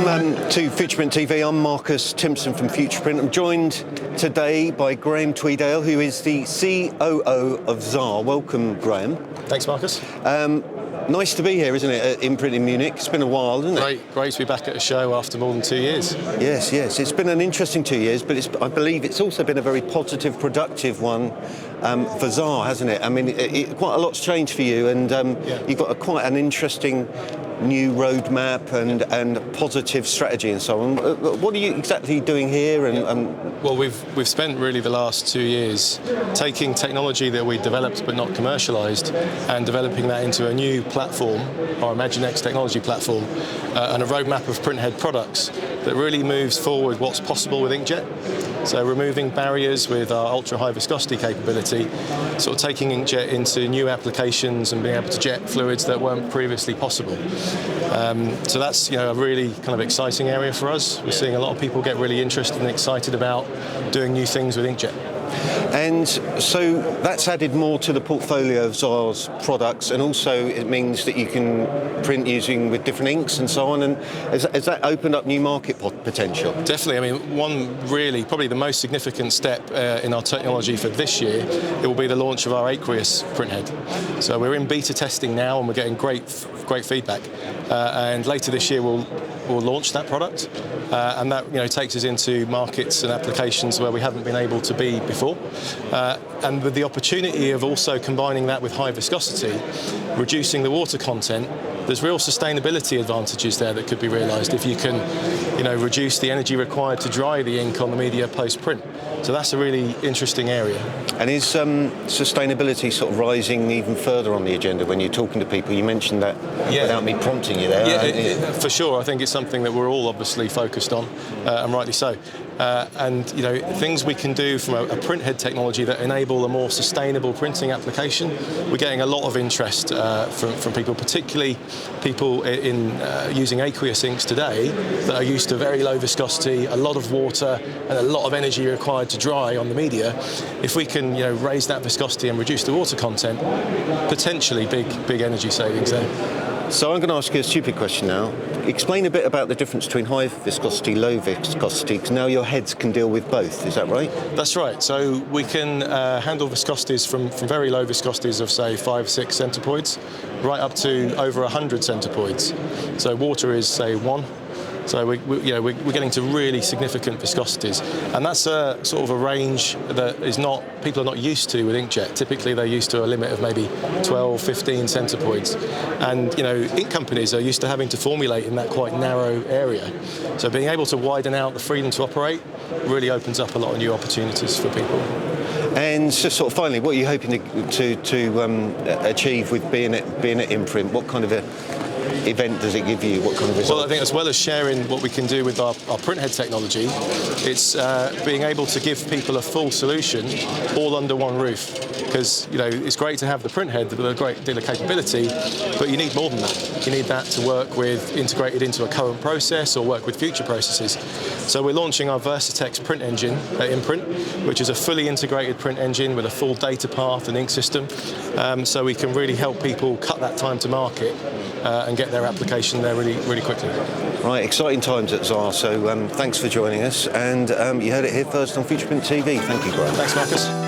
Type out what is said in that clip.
to FuturePrint TV. I'm Marcus Timpson from FuturePrint. I'm joined today by Graham Tweedale, who is the COO of Xaar. Welcome, Graham. Thanks, Marcus. Nice to be here, isn't it, at Imprint in Munich? It's been a while, isn't it? Great to be back at a show after more than 2 years. Yes. It's been an interesting 2 years, but I believe it's also been a very positive, productive one for Xaar, hasn't it? I mean, quite a lot's changed for you, and you've got quite an interesting new roadmap and positive strategy and so on. What are you exactly doing here? Well, we've spent really the last 2 years taking technology that we developed but not commercialised and developing that into a new platform, our ImagineX technology platform, and a roadmap of printhead products that really moves forward what's possible with inkjet. So removing barriers with our ultra-high viscosity capability, sort of taking inkjet into new applications and being able to jet fluids that weren't previously possible. So that's a really kind of exciting area for us. We're seeing a lot of people get really interested and excited about doing new things with inkjet. And so that's added more to the portfolio of Xaar's products, and also it means that you can print with different inks and so on. And has that opened up new market potential? Definitely. I mean, probably the most significant step in our technology for this year, it will be the launch of our aqueous printhead. So we're in beta testing now, and we're getting great feedback. And later this year, we'll launch that product, and that takes us into markets and applications where we haven't been able to be before. And with the opportunity of also combining that with high viscosity, reducing the water content, there's real sustainability advantages there that could be realised if you can, reduce the energy required to dry the ink on the media post-print. So that's a really interesting area. And is sustainability sort of rising even further on the agenda when you're talking to people? You mentioned that without me prompting you there. Yeah, for sure. I think it's something that we're all obviously focused on, and rightly so. And things we can do from a printhead technology that enable a more sustainable printing application. We're getting a lot of interest from people, particularly people in using aqueous inks today that are used to very low viscosity, a lot of water, and a lot of energy required to dry on the media. If we can raise that viscosity and reduce the water content, potentially big energy savings there. So I'm going to ask you a stupid question now. Explain a bit about the difference between high viscosity, low viscosity, because now your heads can deal with both, is that right? That's right. So we can handle viscosities from very low viscosities of, say, 5-6 centipoids, right up to over 100 centipoids. So water is, say, 1. So we're getting to really significant viscosities, and that's a sort of a range that people are not used to with inkjet. Typically, they're used to a limit of maybe 12, 15 centipoids, and ink companies are used to having to formulate in that quite narrow area. So being able to widen out the freedom to operate really opens up a lot of new opportunities for people. And so, sort of finally, what are you hoping to achieve with being at Imprint? What kind of event does it give you? What kind of results? Well, I think as well as sharing what we can do with our printhead technology, it's being able to give people a full solution all under one roof. Because it's great to have the printhead with a great deal of capability, but you need more than that. You need that to work with, integrated into a current process or work with future processes. So we're launching our Versatex print engine at Imprint, which is a fully integrated print engine with a full data path and ink system, so we can really help people cut that time to market and get their application there really quickly. Right, exciting times at Xaar, so thanks for joining us, and you heard it here first on FuturePrint TV. Thank you, Graham. Thanks, Marcus.